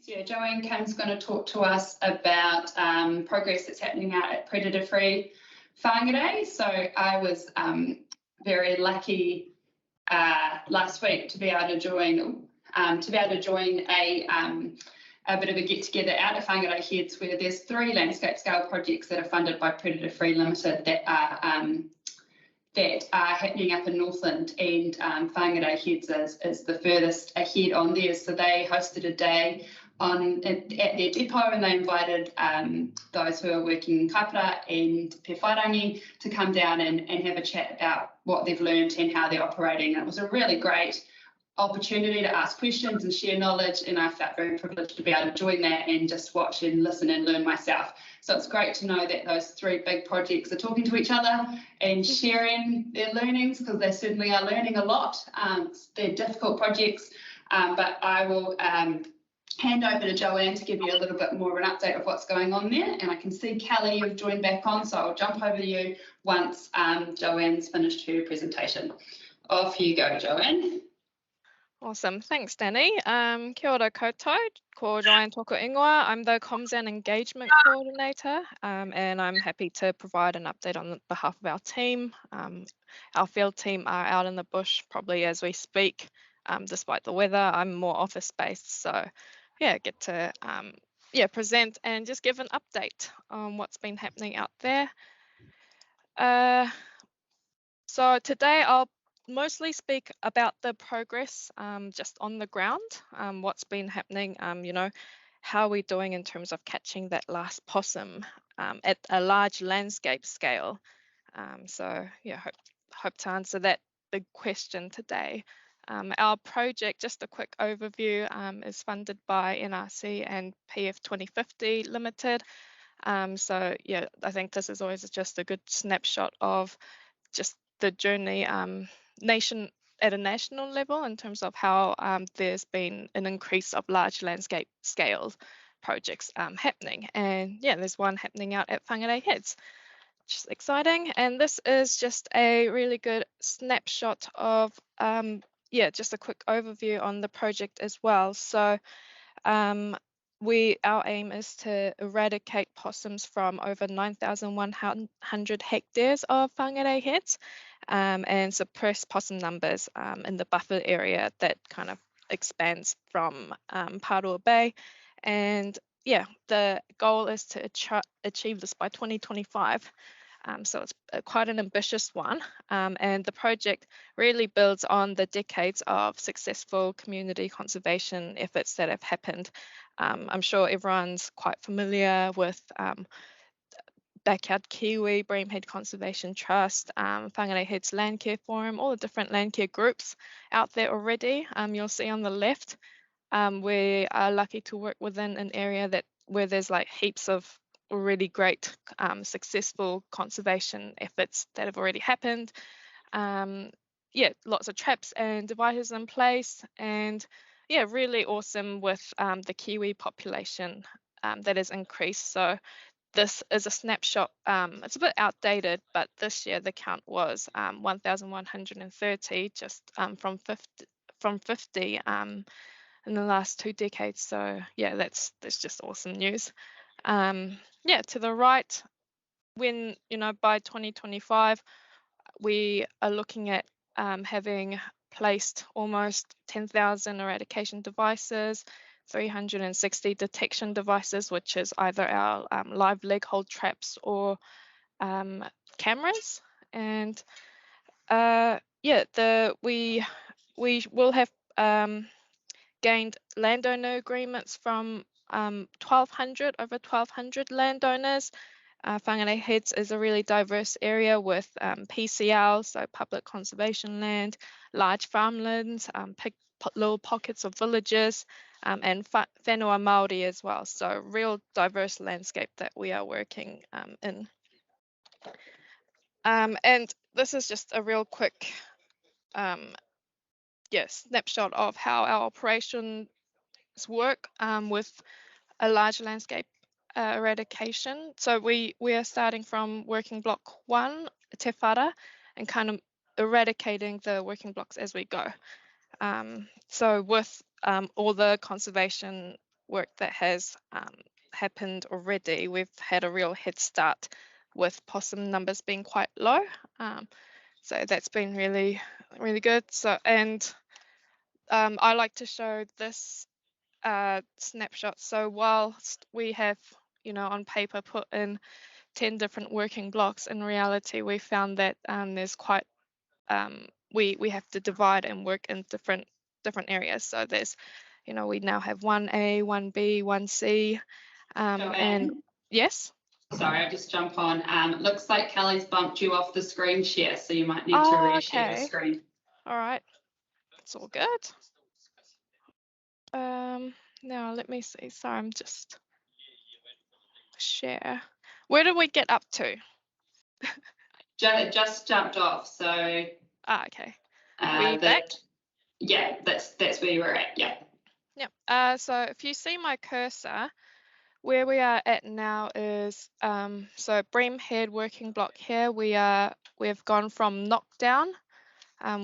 Yeah, Joanne Kim's going to talk to us about progress that's happening out at predator-free Whangarei. So I was very lucky last week to be able to join a bit of a get together out at Whangarei Heads, where there's 3 landscape scale projects that are funded by Predator Free Limited that are happening up in Northland, and Whangarei Heads is the furthest ahead on there. So they hosted a day at their depot, and they invited those who are working kaipara and pewhairangi to come down and have a chat about what they've learned and how they're operating. And it was a really great opportunity to ask questions and share knowledge, and I felt very privileged to be able to join that and just watch and listen and learn myself. So it's great to know that those 3 big projects are talking to each other and sharing their learnings, because they certainly are learning a lot. They're difficult projects, but I will hand over to Joanne to give you a little bit more of an update of what's going on there. And I can see Kelly, you've joined back on, so I'll jump over to you once Joanne's finished her presentation. Off you go, Joanne. Awesome, thanks Danny. Kia ora koutou, ko Joanne toko ingoa. I'm the Comms and Engagement Coordinator, and I'm happy to provide an update on behalf of our team. Our field team are out in the bush probably as we speak, despite the weather. I'm more office-based, so yeah, get to present and just give an update on what's been happening out there. So today I'll mostly speak about the progress just on the ground, what's been happening, how we're doing in terms of catching that last possum at a large landscape scale. So yeah, hope to answer that big question today. Our project, just a quick overview, is funded by NRC and PF 2050 Limited. So yeah, I think this is always just a good snapshot of just the journey at a national level in terms of how there's been an increase of large landscape scale projects happening. And yeah, there's one happening out at Whangarei Heads, which is exciting. And this is just a really good snapshot of, just a quick overview on the project as well. So our aim is to eradicate possums from over 9,100 hectares of Whangarei Heads and suppress possum numbers in the buffer area that kind of expands from Parua Bay. And yeah, the goal is to achieve this by 2025. So it's quite an ambitious one, and the project really builds on the decades of successful community conservation efforts that have happened. I'm sure everyone's quite familiar with Backyard Kiwi, Breamhead Conservation Trust, Whangarei Heads Landcare Forum, all the different landcare groups out there already. You'll see on the left, we are lucky to work within an area where there's like heaps of already great successful conservation efforts that have already happened. Lots of traps and dividers in place, and yeah, really awesome with the kiwi population that has increased. So this is a snapshot. It's a bit outdated, but this year the count was 1,130, just from 50 in the last 2 decades. So yeah, that's just awesome news. To the right, when by 2025 we are looking at having placed almost 10,000 eradication devices, 360 detection devices, which is either our live leg hold traps or cameras. And we will have gained landowner agreements from over 1,200 landowners. Whangarei Heads is a really diverse area with PCL, so public conservation land, large farmlands, little pockets of villages, and whenua Māori as well. So real diverse landscape that we are working in. And this is just a real quick snapshot of how our operations work with a large landscape eradication. So we are starting from working block 1, Te Whara, and kind of eradicating the working blocks as we go. So with all the conservation work that has happened already, we've had a real head start with possum numbers being quite low. So that's been really, really good. So, and I like to show this snapshot. So whilst we have, on paper put in 10 different working blocks, in reality, we found that there's quite, we have to divide and work in different areas. So there's, we now have 1A, 1B, 1C, and Joanne, yes. sorry, I'll just jump on. It looks like Kelly's bumped you off the screen share, so you might need to Oh, reshare your okay. screen. All right. It's all good. Now let me see. Sorry, I'm just share. Where did we get up to? Just jumped off, so Okay. We back? Yeah, that's where you were at. Yeah. Yep. So if you see my cursor, where we are at now is so Bream Head working block here. We've gone from knockdown,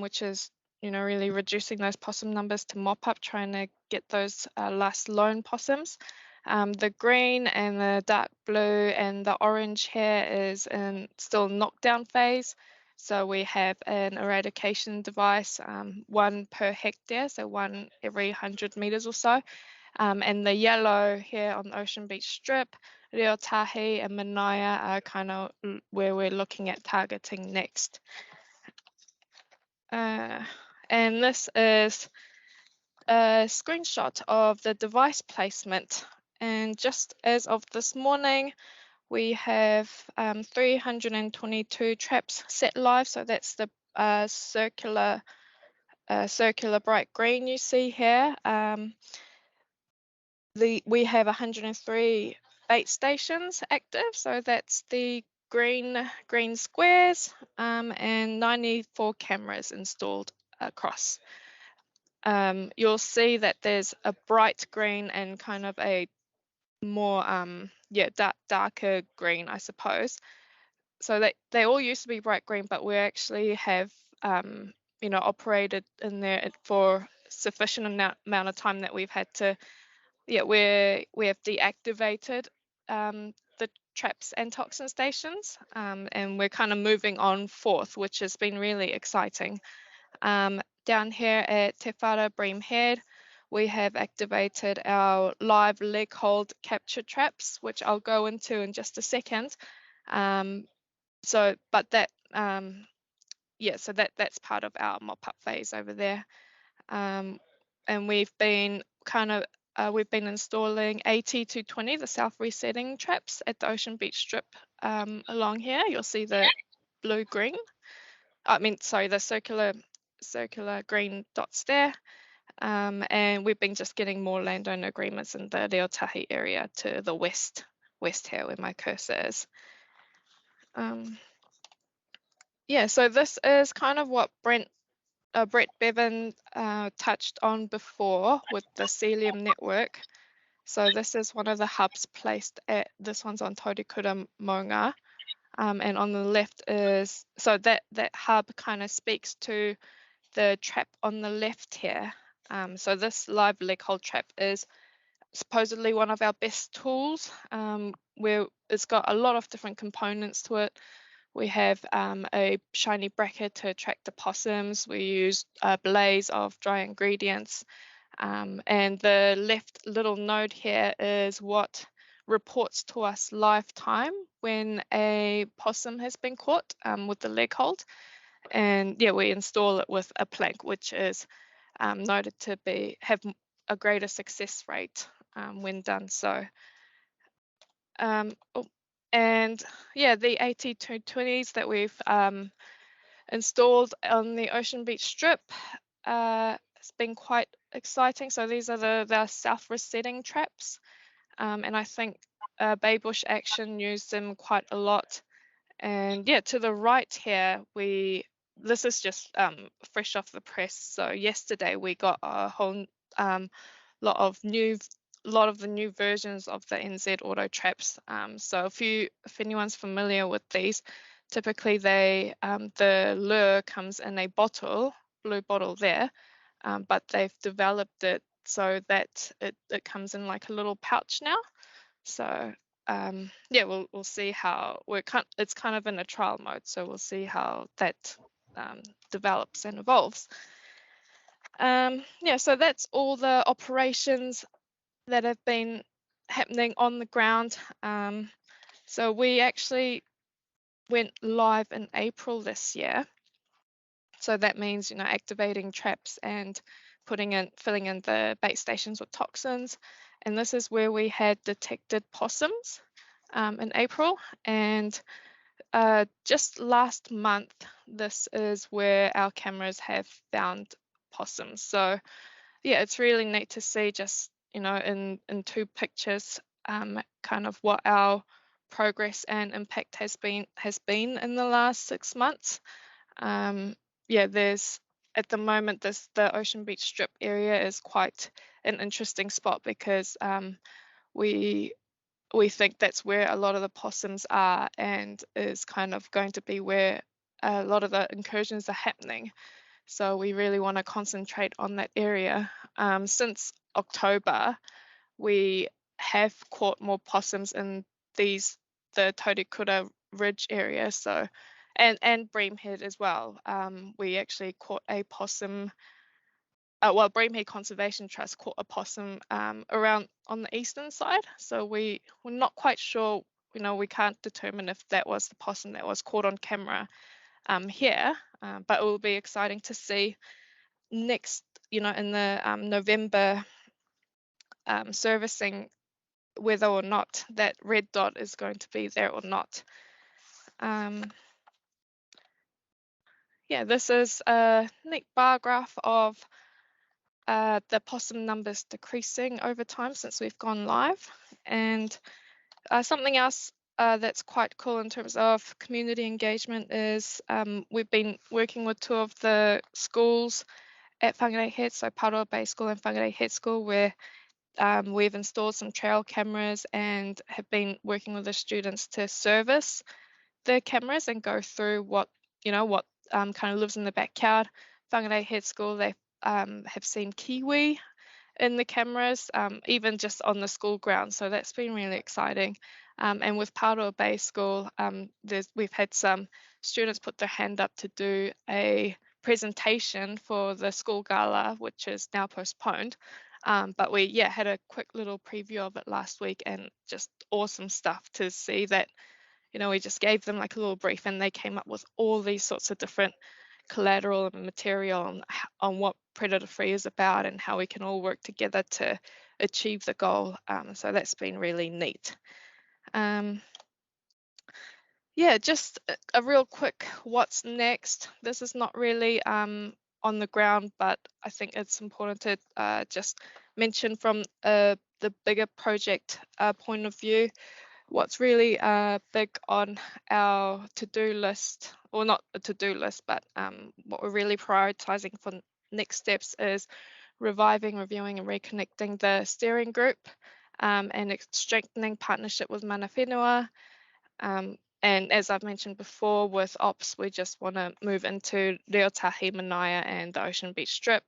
which is really reducing those possum numbers, to mop up, trying to get those last lone possums. The green and the dark blue and the orange here is in still knockdown phase. So we have an eradication device, one per hectare, so one every 100 meters or so. And the yellow here on the Ocean Beach Strip, Reo Tahi and Manaya are kind of where we're looking at targeting next. And this is a screenshot of the device placement. And just as of this morning, we have 322 traps set live. So that's the circular bright green you see here. We have 103 bait stations active. So that's the green squares, and 94 cameras installed across. You'll see that there's a bright green and kind of a more darker green, I suppose. So they all used to be bright green, but we actually have operated in there for sufficient amount of time that we've had to we have deactivated the traps and toxin stations, and we're kind of moving on forth, which has been really exciting. Down here at Te Whara Bream Head, we have activated our live leg hold capture traps, which I'll go into in just a second. So that's part of our mop-up phase over there. And we've been installing 80 to 20, the south resetting traps at the Ocean Beach Strip along here. You'll see the blue-green. The circular green dots there. And we've been just getting more landowner agreements in the Reo Tahi area to the west here where my cursor is. So this is kind of what Brett Bevan touched on before with the Celium network. So this is one of the hubs placed this one's on Taurikura Maunga. And on the left is, so that hub kind of speaks to the trap on the left here. So this live leg hold trap is supposedly one of our best tools, where it's got a lot of different components to it. We have a shiny bracket to attract the possums. We use a blaze of dry ingredients. And the left little node here is what reports to us live time when a possum has been caught with the leg hold. And we install it with a plank, which is noted to have a greater success rate when done so. And the 8220s that we've installed on the Ocean Beach Strip, it's been quite exciting. So these are the south resetting traps, and I think Bay Bush Action used them quite a lot. And to the right here, this is just fresh off the press. So yesterday we got a whole lot of the new versions of the NZ auto traps. So if anyone's familiar with these, typically the lure comes in a blue bottle there, but they've developed it so that it comes in like a little pouch now. So yeah, we'll see how it's kind of in a trial mode, so we'll see how that develops and evolves. Yeah, so that's all the operations that have been happening on the ground. So we actually went live in April this year. So that means, activating traps and filling in the bait stations with toxins. And this is where we had detected possums in April. And just last month, this is where our cameras have found possums. So yeah, it's really neat to see just, in 2 pictures, kind of what our progress and impact has been in the last 6 months. Yeah, there's at the moment the Ocean Beach Strip area is quite an interesting spot because we think that's where a lot of the possums are and is kind of going to be where a lot of the incursions are happening. So we really want to concentrate on that area. Since October, we have caught more possums in the Taurikura Ridge area, so and Breamhead as well. We actually caught a possum. Breamhead Conservation Trust caught a possum around on the eastern side. So we're not quite sure. We can't determine if that was the possum that was caught on camera here, but it will be exciting to see next, in the November servicing, whether or not that red dot is going to be there or not. Yeah, this is a neat bar graph of the possum numbers decreasing over time since we've gone live. And something else that's quite cool in terms of community engagement is we've been working with 2 of the schools at Whangarei Head, so Paroa Bay School and Whangarei Head School, where we've installed some trail cameras and have been working with the students to service the cameras and go through what kind of lives in the backyard. Whangarei Head School, they have seen kiwi in the cameras, even just on the school grounds. So that's been really exciting. And with Paroa Bay School, we've had some students put their hand up to do a presentation for the school gala, which is now postponed. But we had a quick little preview of it last week, and just awesome stuff to see that, we just gave them like a little brief and they came up with all these sorts of different collateral and material on what predator free is about and how we can all work together to achieve the goal. So that's been really neat. Yeah, just a real quick what's next. This is not really on the ground, but I think it's important to just mention from the bigger project point of view. What's really big on our to-do list, or not a to-do list, but what we're really prioritizing for next steps is reviving, reviewing and reconnecting the steering group and strengthening partnership with mana whenua. And as I've mentioned before, with ops, we just want to move into Reo Tahi, Manaia and the Ocean Beach Strip.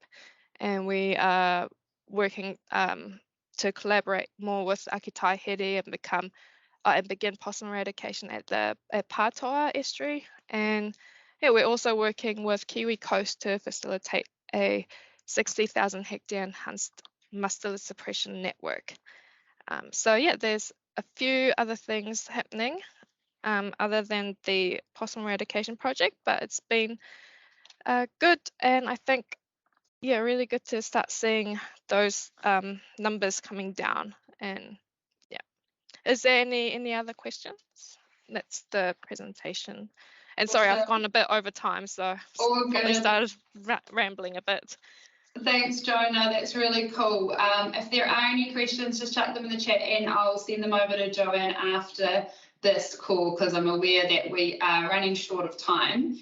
And we are working to collaborate more with Akitai Here and begin possum eradication at Pātoa estuary. And we're also working with Kiwi Coast to facilitate a 60,000 hectare enhanced mustelid suppression network. So there's a few other things happening other than the possum eradication project, but it's been good, and I think really good to start seeing those numbers coming down. And is there any other questions? That's the presentation. And sorry, I've gone a bit over time, so probably started rambling a bit. Thanks, Jonah. That's really cool. If there are any questions, just chuck them in the chat and I'll send them over to Joanne after this call, because I'm aware that we are running short of time.